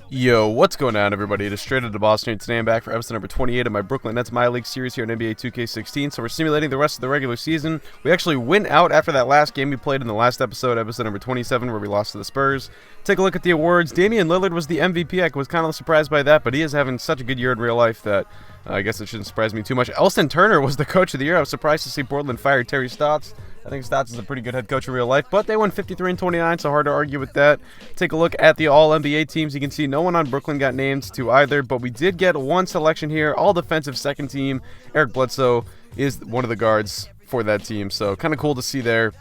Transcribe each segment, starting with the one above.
Yo, what's going on, everybody? It is Straight Outta Boston, and today I'm back for episode number 28 of my Brooklyn Nets MyLeague series here in NBA 2K16. So we're simulating the rest of the regular season. We actually went out after that last game we played in the last episode number 27, where we lost to the Spurs. Take a look at the awards. Damian Lillard was the MVP. I was kind of surprised by that, but he is having such a good year in real life that I guess it shouldn't surprise me too much. Elston Turner was the coach of the year. I was surprised to see Portland fire Terry Stotts. I think Stotts is a pretty good head coach in real life, but they won 53-29, so hard to argue with that. Take a look at the All-NBA teams. You can see no one on Brooklyn got named to either, but we did get one selection here. All-defensive second team. Eric Bledsoe is one of the guards for that team, so kind of cool to see there.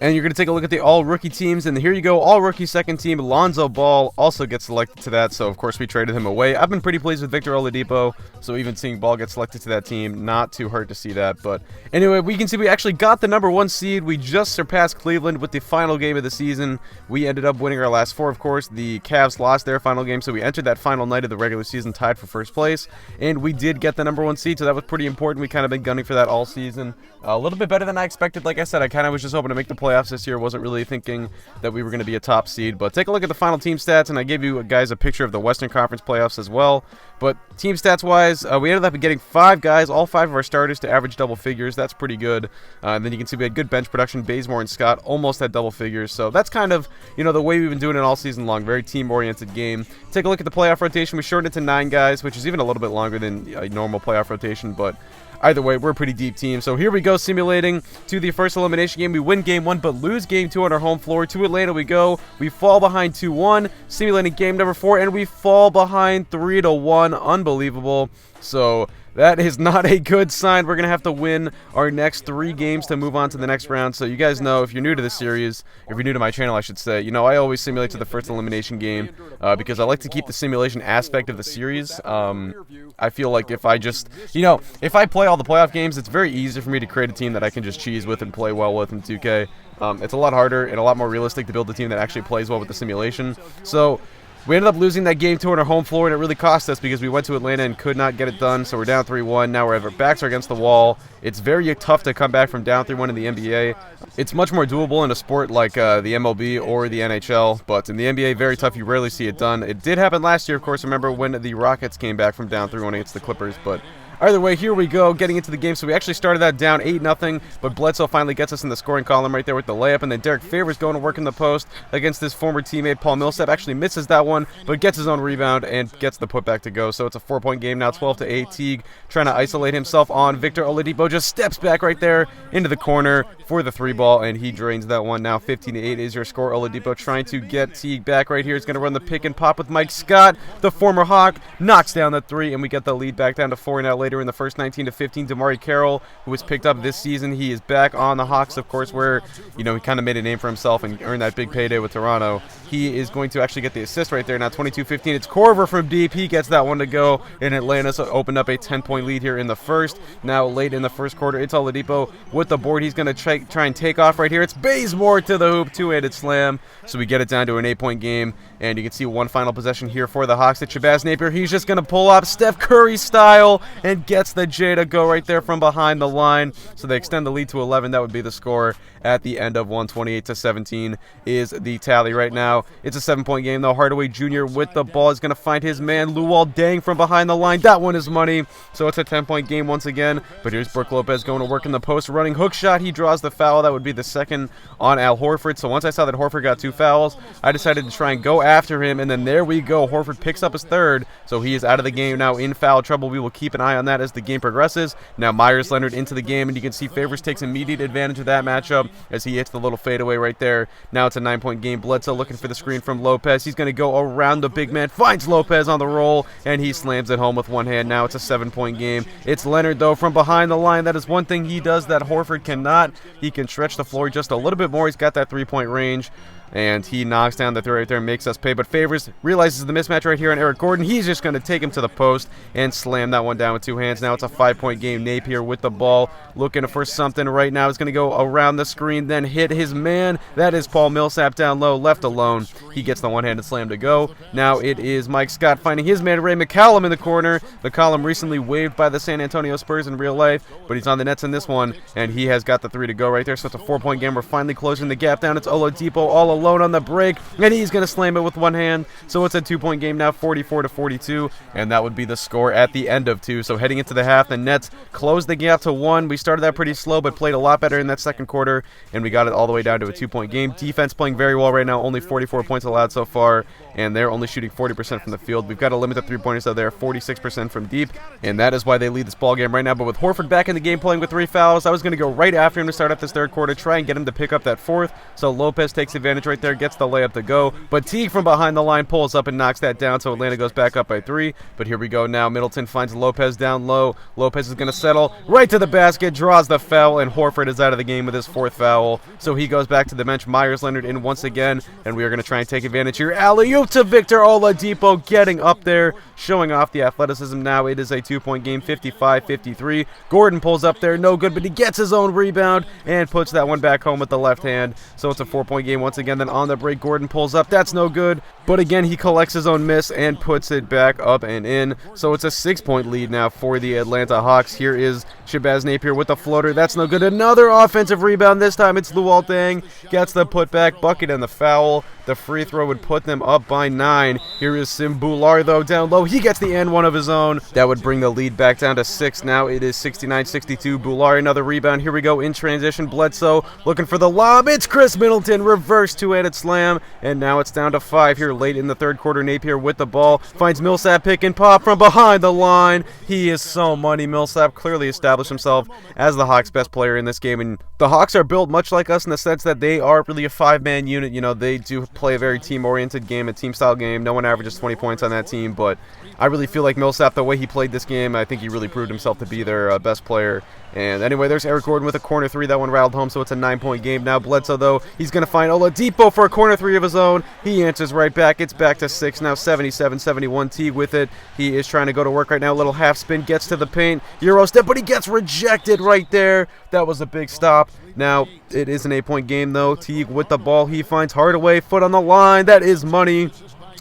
And you're going to take a look at the all-rookie teams, and here you go, all-rookie second team. Lonzo Ball also gets selected to that, so of course we traded him away. I've been pretty pleased with Victor Oladipo, so even seeing Ball get selected to that team, not too hurt to see that. But anyway, we can see we actually got the number 1 seed. We just surpassed Cleveland with the final game of the season. We ended up winning our last 4, of course. The Cavs lost their final game, so we entered that final night of the regular season tied for first place, and we did get the number 1 seed, so that was pretty important. We kind of been gunning for that all season. A little bit better than I expected. Like I said, I kind of was just hoping to make the playoffs this year. Wasn't really thinking that we were going to be a top seed, but take a look at the final team stats, and I gave you guys a picture of the Western Conference playoffs as well. But team stats wise, we ended up getting 5 guys, all 5 of our starters, to average double figures. That's pretty good. And then you can see we had good bench production. Bazemore and Scott almost had double figures, so that's kind of, you know, the way we've been doing it all season long. Very team-oriented game. Take a look at the playoff rotation. We shortened it to 9 guys, which is even a little bit longer than a normal playoff rotation, but either way, we're a pretty deep team. So here we go, simulating to the first elimination game. We win game 1, but lose game 2 on our home floor. To Atlanta we go. We fall behind 2-1, simulating game number 4, and we fall behind 3-1. Unbelievable. So that is not a good sign. We're going to have to win our next 3 games to move on to the next round. So you guys know, if you're new to this series, if you're new to my channel, I should say, you know, I always simulate to the first elimination game because I like to keep the simulation aspect of the series. I feel like if I just, you know, if I play all the playoff games, it's very easy for me to create a team that I can just cheese with and play well with in 2K. It's a lot harder and a lot more realistic to build a team that actually plays well with the simulation. So we ended up losing that game 2 on our home floor, and it really cost us because we went to Atlanta and could not get it done. So we're down 3-1. Now our backs are against the wall. It's very tough to come back from down 3-1 in the NBA. It's much more doable in a sport like the MLB or the NHL, but in the NBA, very tough. You rarely see it done. It did happen last year, of course. Remember when the Rockets came back from down 3-1 against the Clippers, but either way, here we go, getting into the game. So we actually started that down 8-0, but Bledsoe finally gets us in the scoring column right there with the layup, and then Derek Favors going to work in the post against his former teammate Paul Millsap. Actually misses that one, but gets his own rebound and gets the putback to go. So it's a 4-point game now, 12-8. Teague trying to isolate himself on Victor Oladipo, just steps back right there into the corner for the 3-ball, and he drains that one. Now 15-8 is your score. Oladipo trying to get Teague back right here. He's going to run the pick and pop with Mike Scott. The former Hawk knocks down the 3, and we get the lead back down to 4 now. Later in the first, 19-15, DeMarre Carroll, who was picked up this season. He is back on the Hawks, of course, where, you know, he kind of made a name for himself and earned that big payday with Toronto. He is going to actually get the assist right there. Now 22-15. It's Korver from deep. He gets that one to go, and Atlanta opened up a 10-point lead here in the first. Now late in the first quarter, it's Oladipo with the board. He's going to try and take off right here. It's Bazemore to the hoop, 2-handed slam. So we get it down to an 8-point game, and you can see one final possession here for the Hawks. It's Shabazz Napier. He's just going to pull up Steph Curry style and gets the J to go right there from behind the line. So they extend the lead to 11. That would be the score at the end of 128-17 is the tally right now. It's a 7-point game, though. Hardaway Jr. with the ball is going to find his man, Luol Deng, from behind the line. That one is money. So it's a 10-point game once again. But here's Brook Lopez going to work in the post, running hook shot. He draws the foul. That would be the second on Al Horford. So once I saw that Horford got 2 fouls, I decided to try and go after him. And then there we go. Horford picks up his 3rd. So he is out of the game now in foul trouble. We will keep an eye on that as the game progresses. Now Myers Leonard into the game, and you can see Favors takes immediate advantage of that matchup as he hits the little fadeaway right there. Now it's a 9-point game. Bledsoe looking for the screen from Lopez. He's going to go around the big man, finds Lopez on the roll, and he slams it home with one hand. Now it's a 7-point game. It's Leonard, though, from behind the line. That is one thing he does that Horford cannot. He can stretch the floor just a little bit more. He's got that 3-point range, and he knocks down the 3 right there and makes us pay. But Favors realizes the mismatch right here on Eric Gordon. He's just going to take him to the post and slam that one down with 2 hands. Now it's a 5-point game. Napier with the ball, looking for something right now. He's going to go around the screen, then hit his man. That is Paul Millsap down low, left alone. He gets the one-handed slam to go. Now it is Mike Scott finding his man, Ray McCallum, in the corner. McCallum recently waived by the San Antonio Spurs in real life, but he's on the Nets in this one, and he has got the 3 to go right there. So it's a 4-point game. We're finally closing the gap down. It's Oladipo all alone. alone on the break, and he's going to slam it with one hand. So it's a 2-point game now, 44-42, and that would be the score at the end of 2. So heading into the half, the Nets closed the gap to 1. We started that pretty slow, but played a lot better in that second quarter, and we got it all the way down to a 2-point game. Defense playing very well right now, only 44 points allowed so far, and they're only shooting 40% from the field. We've got to limit the three-pointers out there, 46% from deep, and that is why they lead this ball game right now. But with Horford back in the game playing with 3 fouls, I was going to go right after him to start up this third quarter, try and get him to pick up that fourth. So Lopez takes advantage right there, gets the layup to go, but Teague from behind the line pulls up and knocks that down, so Atlanta goes back up by 3. But here we go now. Middleton finds Lopez down low. Lopez is going to settle right to the basket, draws the foul, and Horford is out of the game with his 4th foul. So he goes back to the bench. Myers Leonard in once again, and we are going to try and take advantage here. Alley-oop to Victor Oladipo, getting up there, showing off the athleticism. Now it is a 2-point game, 55-53. Gordon pulls up there, no good, but he gets his own rebound and puts that one back home with the left hand. So it's a 4-point game once again. Then on the break, Gordon pulls up. That's no good, but again, he collects his own miss and puts it back up and in. So it's a 6-point lead now for the Atlanta Hawks. Here is Shabazz Napier with the floater. That's no good. Another offensive rebound. This time it's Luol Deng. Gets the putback, bucket, and the foul. The free throw would put them up by 9. Here is Simbular, though, down low. He gets the and one of his own. That would bring the lead back down to 6. Now it is 69-62. Bular, another rebound. Here we go in transition. Bledsoe looking for the lob. It's Chris Middleton. Reverse two-handed slam. And now it's down to 5 here late in the third quarter. Napier with the ball. Finds Millsap pick and pop from behind the line. He is so money. Millsap clearly established himself as the Hawks' best player in this game. And the Hawks are built much like us in the sense that they are really a 5-man unit. You know, they do play a very team-oriented game, a team-style game. No one averages 20 points on that team, but I really feel like Millsap, the way he played this game, I think he really proved himself to be their best player. And anyway, there's Eric Gordon with a corner 3. That one rattled home, so it's a 9-point game. Now Bledsoe, though, he's going to find Oladipo for a corner 3 of his own. He answers right back. It's back to 6 now, 77-71. Teague with it. He is trying to go to work right now. A little half spin, gets to the paint. Euro step, but he gets rejected right there. That was a big stop. Now, it is an 8-point game, though. Teague with the ball. He finds Hardaway. Foot on the line. That is money.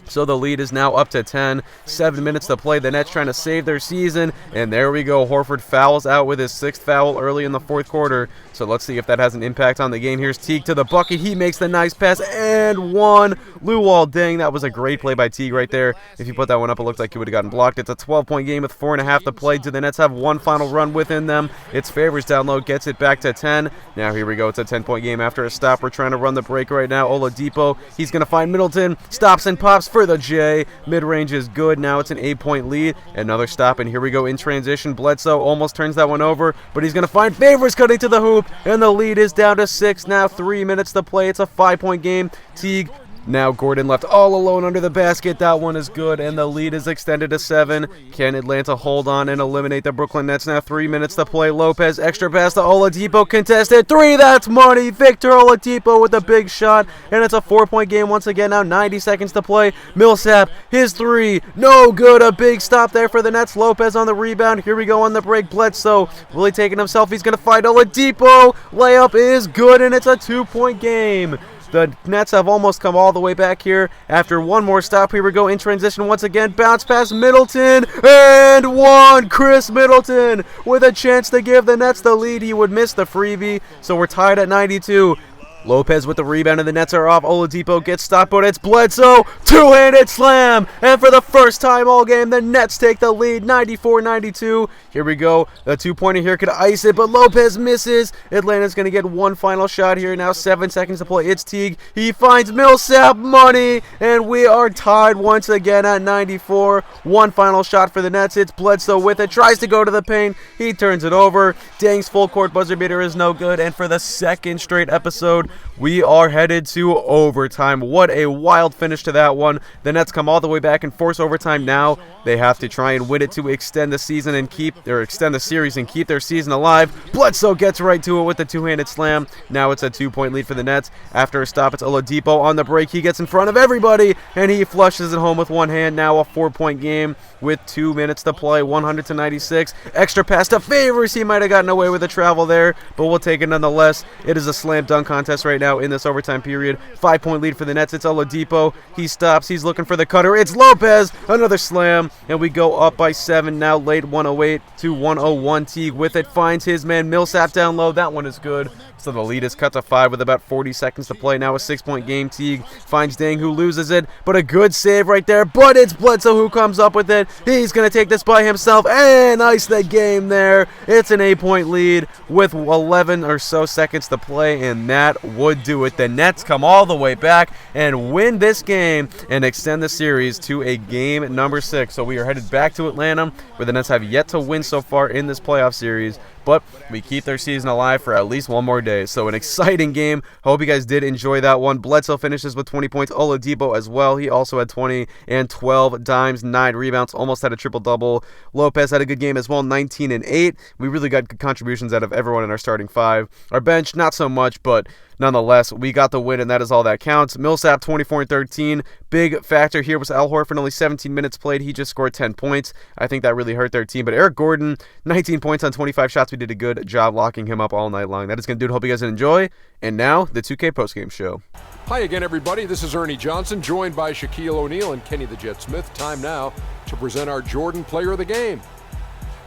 So the lead is now up to 10. 7 minutes to play. The Nets trying to save their season. And there we go. Horford fouls out with his 6th foul early in the fourth quarter. So let's see if that has an impact on the game. Here's Teague to the bucket. He makes the nice pass and one. Luol Deng. That was a great play by Teague right there. If you put that one up, it looked like he would have gotten blocked. It's a 12-point game with 4.5 to play. Do the Nets have one final run within them? It's Favors down low. Gets it back to 10. Now here we go. It's a 10-point game after a stop. We're trying to run the break right now. Oladipo. He's going to find Middleton. Stops and pops for the J. Mid-range is good. Now it's an 8-point lead. Another stop, and here we go in transition. Bledsoe almost turns that one over, but he's going to find Favors cutting to the hoop, and the lead is down to 6. Now 3 minutes to play. It's a 5-point game. Teague. Now Gordon left all alone under the basket. That one is good, and the lead is extended to 7. Can Atlanta hold on and eliminate the Brooklyn Nets? Now 3 minutes to play. Lopez, extra pass to Oladipo, contested 3. That's money. Victor Oladipo with a big shot, and it's a 4-point game once again. Now 90 seconds to play. Millsap, his 3, no good. A big stop there for the Nets. Lopez on the rebound. Here we go on the break. Bledsoe really taking himself. He's going to find Oladipo. Layup is good, and it's a 2-point game. The Nets have almost come all the way back here after one more stop. Here we go in transition once again. Bounce pass Middleton, and one. Chris Middleton with a chance to give the Nets the lead. He would miss the freebie, so we're tied at 92. Lopez with the rebound, and the Nets are off. Oladipo gets stopped, but it's Bledsoe. Two-handed slam. And for the first time all game, the Nets take the lead, 94-92. Here we go. The two-pointer here could ice it, but Lopez misses. Atlanta's going to get one final shot here. Now 7 seconds to play. It's Teague. He finds Millsap, money, and we are tied once again at 94. One final shot for the Nets. It's Bledsoe with it. Tries to go to the paint. He turns it over. Deng's full court buzzer beater is no good. And for the second straight episode, we are headed to overtime. What a wild finish to that one. The Nets come all the way back and force overtime. Now they have to try and win it to extend the season and extend the series and keep their season alive. Bledsoe gets right to it with the two-handed slam. Now it's a 2-point lead for the Nets. After a stop, it's Oladipo on the break. He gets in front of everybody and he flushes it home with one hand. Now a 4-point game with 2 minutes to play, 100-96. Extra pass to Favors. He might have gotten away with the travel there, but we'll take it nonetheless. It is a slam dunk contest scoreless right now in this overtime period. 5-point lead for the Nets. It's Oladipo. He stops. He's looking for the cutter. It's Lopez. Another slam. And we go up by 7 now. Late 108 to 101. Teague with it. Finds his man Millsap down low. That one is good. So the lead is cut to 5 with about 40 seconds to play. Now a 6-point game. Teague finds Dang, who loses it. But a good save right there. But it's Bledsoe who comes up with it. He's going to take this by himself and ice the game there. It's an 8-point lead with 11 or so seconds to play, and that would do it. The Nets come all the way back and win this game and extend the series to a game number 6. So we are headed back to Atlanta, where the Nets have yet to win so far in this playoff series. But we keep their season alive for at least one more day. So an exciting game. Hope you guys did enjoy that one. Bledsoe finishes with 20 points. Oladipo as well. He also had 20 and 12 dimes, 9 rebounds. Almost had a triple-double. Lopez had a good game as well, 19 and 8. We really got good contributions out of everyone in our starting 5. Our bench, not so much, but nonetheless, we got the win, and that is all that counts. Millsap, 24 and 13. Big factor here was Al Horford, only 17 minutes played. He just scored 10 points. I think that really hurt their team. But Eric Gordon, 19 points on 25 shots. We did a good job locking him up all night long. That is going to do it. Hope you guys enjoy. And now, the 2K Postgame Show. Hi again, everybody. This is Ernie Johnson, joined by Shaquille O'Neal and Kenny the Jet Smith. Time now to present our Jordan Player of the Game,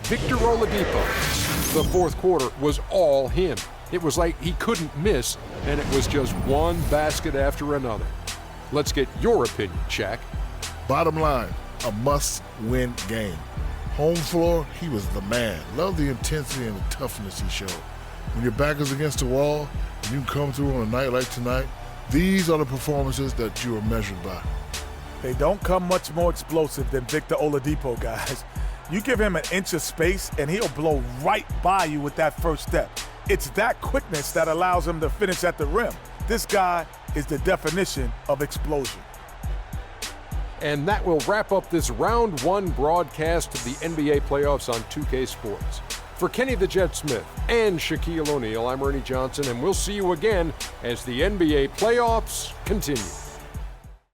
Victor Oladipo. The fourth quarter was all him. It was like he couldn't miss, and it was just one basket after another. Let's get your opinion, Shaq. Bottom line, a must-win game. Home floor, he was the man. Love the intensity and the toughness he showed. When your back is against the wall, and you come through on a night like tonight, these are the performances that you are measured by. They don't come much more explosive than Victor Oladipo, guys. You give him an inch of space, and he'll blow right by you with that first step. It's that quickness that allows him to finish at the rim. This guy is the definition of explosion. And that will wrap up this round 1 broadcast of the NBA playoffs on 2K Sports. For Kenny the Jet Smith and Shaquille O'Neal, I'm Ernie Johnson, and we'll see you again as the NBA playoffs continue.